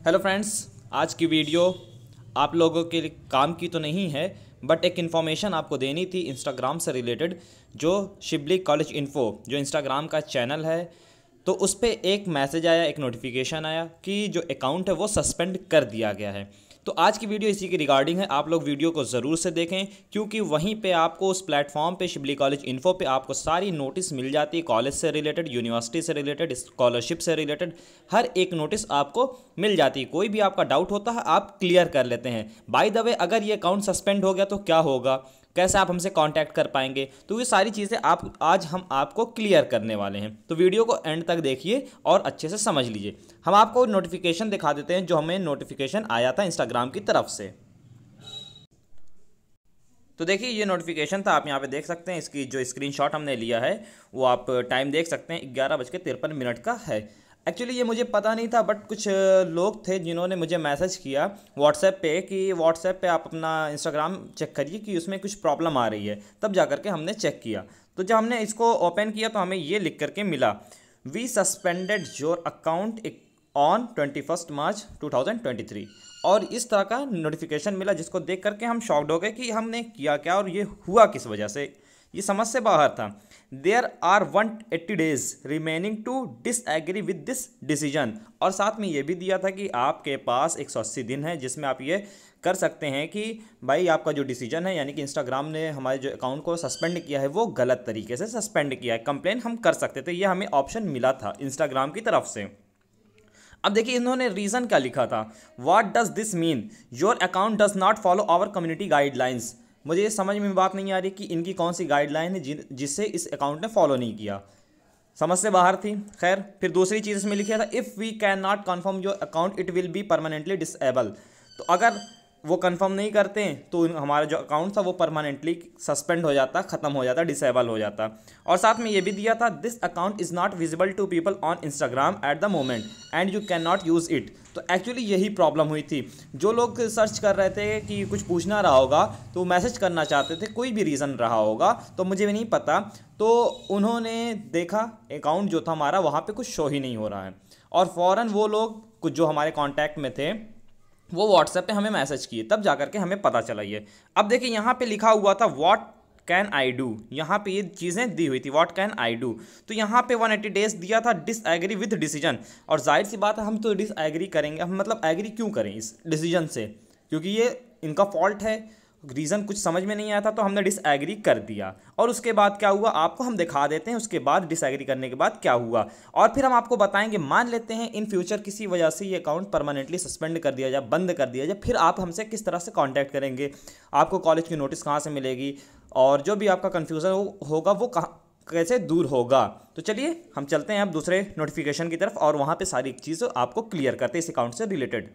Hello friends, आज की video आप लोगों के लिए काम की तो नहीं है, बट एक इन्फॉर्मेशन आपको देनी थी इंस्टाग्राम से रिलेटेड। जो शिबली कॉलेज इन्फो जो इंस्टाग्राम का चैनल है, तो उस पर एक मैसेज आया, एक नोटिफिकेशन आया कि जो अकाउंट है वो सस्पेंड कर दिया गया है। तो आज की वीडियो इसी की रिगार्डिंग है। आप लोग वीडियो को ज़रूर से देखें, क्योंकि वहीं पे आपको उस प्लेटफॉर्म पे शिबली कॉलेज इन्फो पे आपको सारी नोटिस मिल जाती है, कॉलेज से रिलेटेड, यूनिवर्सिटी से रिलेटेड, स्कॉलरशिप से रिलेटेड हर एक नोटिस आपको मिल जाती है। कोई भी आपका डाउट होता है आप क्लियर कर लेते हैं। बाय द वे, अगर ये अकाउंट सस्पेंड हो गया तो क्या होगा, कैसे आप हमसे कांटेक्ट कर पाएंगे, तो ये सारी चीज़ें आज हम आपको क्लियर करने वाले हैं। तो वीडियो को एंड तक देखिए और अच्छे से समझ लीजिए। हम आपको नोटिफिकेशन दिखा देते हैं जो हमें नोटिफिकेशन आया था इंस्टाग्राम की तरफ से। तो देखिए, ये नोटिफिकेशन था, आप यहाँ पे देख सकते हैं। इसकी जो स्क्रीनशॉट हमने लिया है वो आप टाइम देख सकते हैं, 11:53 का है। एक्चुअली ये मुझे पता नहीं था, बट कुछ लोग थे जिन्होंने मुझे मैसेज किया व्हाट्सएप पे कि व्हाट्सएप पे आप अपना इंस्टाग्राम चेक करिए कि उसमें कुछ प्रॉब्लम आ रही है। तब जा करके हमने चेक किया, तो जब हमने इसको ओपन किया तो हमें ये लिख करके मिला, we suspended your account on 21 March 2023। और इस तरह का नोटिफिकेशन मिला, जिसको देख करके हम शॉक्ड हो गए कि हमने किया क्या और ये हुआ किस वजह से। ये समझ से बाहर था। There are 180 days remaining to disagree with this decision. और साथ में ये भी दिया था कि आपके पास 180 दिन है जिसमें आप ये कर सकते हैं कि भाई आपका जो डिसीजन है, यानी कि इंस्टाग्राम ने हमारे जो अकाउंट को सस्पेंड किया है वो गलत तरीके से सस्पेंड किया है, कंप्लेन हम कर सकते थे। ये हमें ऑप्शन मिला था इंस्टाग्राम की तरफ से। अब देखिए इन्होंने रीज़न क्या लिखा था, what does this mean, your account does not follow our community guidelines. मुझे ये समझ में बात नहीं आ रही कि इनकी कौन सी गाइडलाइन है जिससे इस अकाउंट ने फॉलो नहीं किया। समझ से बाहर थी। खैर, फिर दूसरी चीज़ इसमें लिखा था, if we can not confirm your account it will be permanently disable. तो अगर वो कंफर्म नहीं करते हैं तो हमारा जो अकाउंट था वो परमानेंटली सस्पेंड हो जाता, ख़त्म हो जाता, डिसेबल हो जाता। और साथ में ये भी दिया था, this account is not visible to people on Instagram at the moment and you can not use it. तो एक्चुअली यही प्रॉब्लम हुई थी। जो लोग सर्च कर रहे थे कि कुछ पूछना रहा होगा, तो मैसेज करना चाहते थे, कोई भी रीज़न रहा होगा तो मुझे भी नहीं पता, तो उन्होंने देखा अकाउंट जो था हमारा वहाँ पे कुछ शो ही नहीं हो रहा है, और फ़ौरन वो लोग कुछ जो हमारे कॉन्टैक्ट में थे वो व्हाट्सएप पे हमें मैसेज किए, तब जाकर के हमें पता चला ये। अब देखिए यहाँ पे लिखा हुआ था व्हाट कैन आई डू, यहाँ पे ये चीज़ें दी हुई थी, व्हाट कैन आई डू। तो यहाँ पे 180 डेज दिया था डिसएग्री विद डिसीजन। और जाहिर सी बात है हम तो डिसएग्री करेंगे, हम मतलब एग्री क्यों करें इस डिसीजन से, क्योंकि ये इनका फॉल्ट है। रीज़न कुछ समझ में नहीं आया था तो हमने डिसएग्री कर दिया। और उसके बाद क्या हुआ आपको हम दिखा देते हैं, उसके बाद डिसएग्री करने के बाद क्या हुआ, और फिर हम आपको बताएंगे। मान लेते हैं इन फ्यूचर किसी वजह से ये अकाउंट परमानेंटली सस्पेंड कर दिया जाए, बंद कर दिया जाए, फिर आप हमसे किस तरह से कांटेक्ट करेंगे, आपको कॉलेज की नोटिस कहाँ से मिलेगी, और जो भी आपका कन्फ्यूज़न होगा वो कहाँ कैसे दूर होगा। तो चलिए हम चलते हैं अब दूसरे नोटिफिकेशन की तरफ, और वहाँ पर सारी चीज़ आपको क्लियर करते हैं इस अकाउंट से रिलेटेड।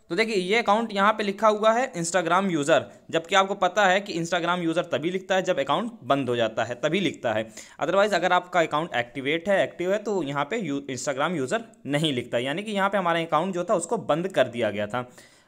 तो देखिए ये अकाउंट यहाँ पे लिखा हुआ है इंस्टाग्राम यूज़र, जबकि आपको पता है कि इंस्टाग्राम यूज़र तभी लिखता है जब अकाउंट बंद हो जाता है, तभी लिखता है। अदरवाइज़ अगर आपका अकाउंट एक्टिव है तो यहाँ पे इंस्टाग्राम यूज़र नहीं लिखता, यानी कि यहाँ पे हमारा अकाउंट जो था उसको बंद कर दिया गया था।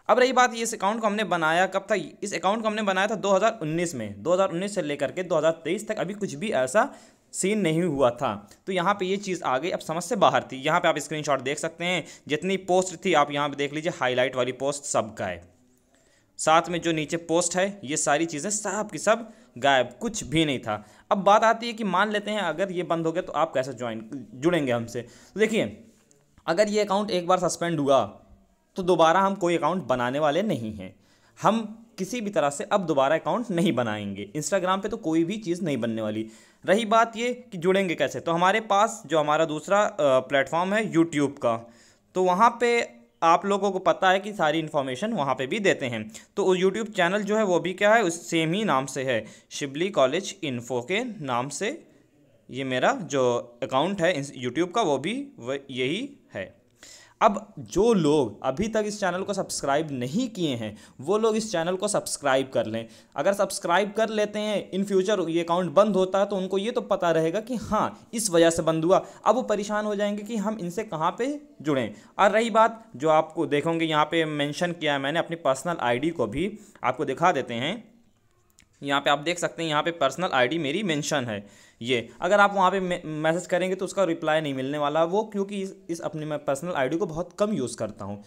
अब रही बात, इस अकाउंट को हमने बनाया कब था, इस अकाउंट को हमने बनाया था 2019 में। 2019 से लेकर के 2023 तक अभी कुछ भी ऐसा सीन नहीं हुआ था। तो यहाँ पे ये चीज़ आ गई, अब समझ से बाहर थी। यहाँ पे आप स्क्रीनशॉट देख सकते हैं, जितनी पोस्ट थी आप यहाँ पे देख लीजिए, हाईलाइट वाली पोस्ट सब गायब। साथ में जो नीचे पोस्ट है ये सारी चीज़ें सब की सब गायब, कुछ भी नहीं था। अब बात आती है कि मान लेते हैं अगर ये बंद हो गया तो आप कैसे जुड़ेंगे हमसे। तो देखिए, अगर ये अकाउंट एक बार सस्पेंड हुआ तो दोबारा हम कोई अकाउंट बनाने वाले नहीं हैं। हम किसी भी तरह से अब दोबारा अकाउंट नहीं बनाएंगे। इंस्टाग्राम पे तो कोई भी चीज़ नहीं बनने वाली। रही बात ये कि जुड़ेंगे कैसे, तो हमारे पास जो हमारा दूसरा प्लेटफॉर्म है यूट्यूब का, तो वहाँ पे आप लोगों को पता है कि सारी इन्फॉर्मेशन वहाँ पे भी देते हैं। तो यूट्यूब चैनल जो है वो भी क्या है, उस सेम ही नाम से है, शिबली कॉलेज इन्फो के नाम से ये मेरा जो अकाउंट है यूट्यूब का वो भी यही है। अब जो लोग अभी तक इस चैनल को सब्सक्राइब नहीं किए हैं वो लोग इस चैनल को सब्सक्राइब कर लें। अगर सब्सक्राइब कर लेते हैं, इन फ्यूचर ये अकाउंट बंद होता है तो उनको ये तो पता रहेगा कि हाँ इस वजह से बंद हुआ। अब वो परेशान हो जाएंगे कि हम इनसे कहाँ पे जुड़ें। और रही बात, जो आपको देखोगे यहाँ पे मेंशन किया है मैंने अपनी पर्सनल आईडी को भी आपको दिखा देते हैं। यहाँ पे आप देख सकते हैं, यहाँ पे पर्सनल आईडी मेरी मेंशन है। ये अगर आप वहाँ पे मैसेज करेंगे तो उसका रिप्लाई नहीं मिलने वाला वो, क्योंकि इस अपनी मैं पर्सनल आईडी को बहुत कम यूज़ करता हूँ।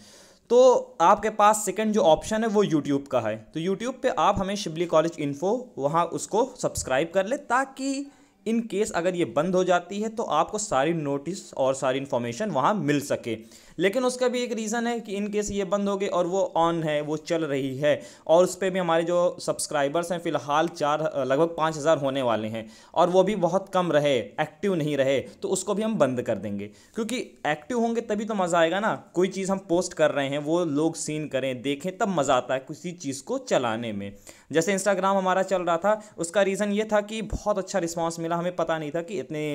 तो आपके पास सेकंड जो ऑप्शन है वो यूट्यूब का है। तो यूट्यूब पे आप हमें शिबली कॉलेज इन्फो वहाँ उसको सब्सक्राइब कर ले, ताकि इन केस अगर ये बंद हो जाती है तो आपको सारी नोटिस और सारी इन्फॉर्मेशन वहाँ मिल सके। लेकिन उसका भी एक रीज़न है कि इन केस ये बंद हो गई और वो ऑन है, वो चल रही है, और उस पर भी हमारे जो सब्सक्राइबर्स हैं फ़िलहाल लगभग 5,000 होने वाले हैं, और वो भी बहुत कम रहे, एक्टिव नहीं रहे, तो उसको भी हम बंद कर देंगे। क्योंकि एक्टिव होंगे तभी तो मज़ा आएगा ना, कोई चीज़ हम पोस्ट कर रहे हैं वो लोग सीन करें, देखें, तब मज़ा आता है किसी चीज़ को चलाने में। जैसे इंस्टाग्राम हमारा चल रहा था, उसका रीज़न ये था कि बहुत अच्छा रिस्पॉन्स मिला, हमें पता नहीं था कि इतने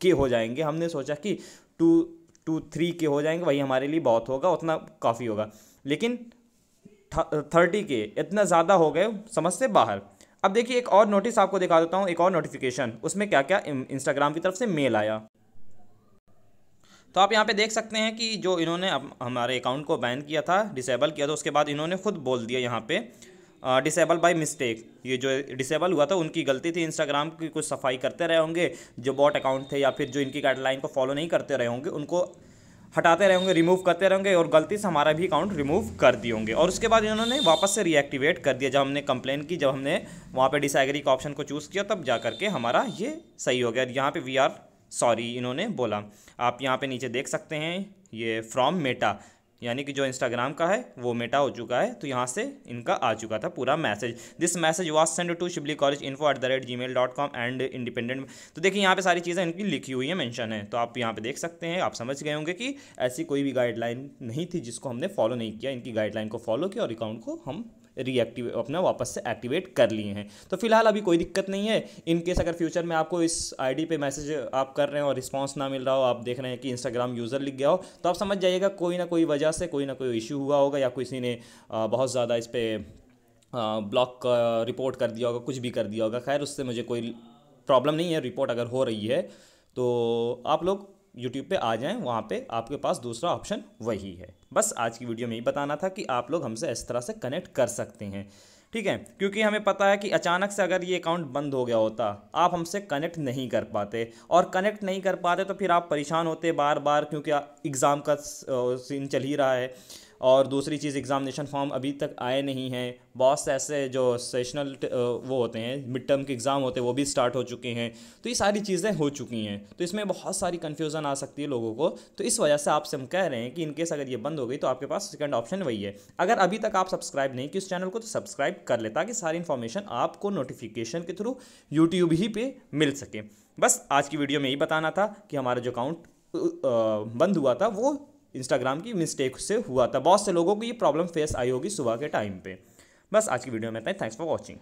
के हो जाएंगे, हमने सोचा कि 2-3 के हो जाएंगे, वही हमारे लिए बहुत होगा, उतना काफ़ी होगा, लेकिन 30 के इतना ज़्यादा हो गए, समझ से बाहर। अब देखिए एक और नोटिस आपको दिखा देता हूँ, एक और नोटिफिकेशन, उसमें क्या क्या इंस्टाग्राम की तरफ से मेल आया। तो आप यहाँ पे देख सकते हैं कि जो इन्होंने हमारे अकाउंट को बैन किया था, डिसेबल किया था, उसके बाद इन्होंने खुद बोल दिया यहाँ पे डिसेबल बाय मिस्टेक। ये जो डिसेबल हुआ था उनकी गलती थी, इंस्टाग्राम की कुछ सफाई करते रहे होंगे, जो बॉट अकाउंट थे या फिर जो इनकी गाइडलाइन को फॉलो नहीं करते रहे होंगे उनको हटाते रहे होंगे, रिमूव करते रहेंगे, और गलती से हमारा भी अकाउंट रिमूव कर दिए होंगे। और उसके बाद इन्होंने वापस से रीएक्टिवेट कर दिया, जब हमने कंप्लेन की, जब हमने वहाँ पे डिसएग्री का ऑप्शन को चूज़ किया, तब जा करके हमारा ये सही हो गया। यहाँ पे वी आर सॉरी इन्होंने बोला। आप यहाँ पे नीचे देख सकते हैं ये फ्रॉम मेटा, यानी कि जो इंस्टाग्राम का है वो मेटा हो चुका है, तो यहाँ से इनका आ चुका था पूरा message. This message was send to shibleycollegeinfo@gmail.com and independent. तो देखिए यहाँ पे सारी चीज़ें इनकी लिखी हुई है, मेंशन है, तो आप यहाँ पे देख सकते हैं, आप समझ गए होंगे कि ऐसी कोई भी गाइडलाइन नहीं थी जिसको हमने फॉलो नहीं किया, इनकी गाइडलाइन को फॉलो किया और अकाउंट को हम अपना वापस से एक्टिवेट कर लिए हैं। तो फिलहाल अभी कोई दिक्कत नहीं है। इन केस अगर फ्यूचर में आपको इस आईडी पे मैसेज आप कर रहे हैं और रिस्पांस ना मिल रहा हो, आप देख रहे हैं कि इंस्टाग्राम यूज़र लिख गया हो, तो आप समझ जाइएगा कोई ना कोई वजह से कोई ना कोई इशू हुआ होगा, या किसी ने बहुत ज़्यादा इस पर ब्लॉक रिपोर्ट कर दिया होगा, कुछ भी कर दिया होगा। खैर उससे मुझे कोई प्रॉब्लम नहीं है, रिपोर्ट अगर हो रही है तो आप लोग यूट्यूब पे आ जाएं, वहाँ पे आपके पास दूसरा ऑप्शन वही है। बस आज की वीडियो में यही बताना था कि आप लोग हमसे इस तरह से कनेक्ट कर सकते हैं, ठीक है, क्योंकि हमें पता है कि अचानक से अगर ये अकाउंट बंद हो गया होता, आप हमसे कनेक्ट नहीं कर पाते, और कनेक्ट नहीं कर पाते तो फिर आप परेशान होते बार बार, क्योंकि एग्ज़ाम का सीन चल ही रहा है, और दूसरी चीज़ एग्ज़ामिनेशन फॉर्म अभी तक आए नहीं हैं, बहुत से ऐसे जो सेशनल वो होते हैं, मिड टर्म के एग्ज़ाम होते हैं, वो भी स्टार्ट हो चुके हैं। तो ये सारी चीज़ें हो चुकी हैं, तो इसमें बहुत सारी कन्फ्यूज़न आ सकती है लोगों को। तो इस वजह से आपसे हम कह रहे हैं कि इनकेस अगर ये बंद हो गई तो आपके पास सेकंड ऑप्शन वही है। अगर अभी तक आप सब्सक्राइब नहीं किए इस चैनल को तो सब्सक्राइब कर ले, ताकि सारी इन्फॉर्मेशन आपको नोटिफिकेशन के थ्रू यूट्यूब ही पे मिल सके। बस आज की वीडियो में यही बताना था कि हमारा जो अकाउंट बंद हुआ था वो इंस्टाग्राम की मिस्टेक से हुआ था। बहुत से लोगों को ये प्रॉब्लम फेस आई होगी सुबह के टाइम पे। बस आज की वीडियो में इतना ही। Thanks for watching.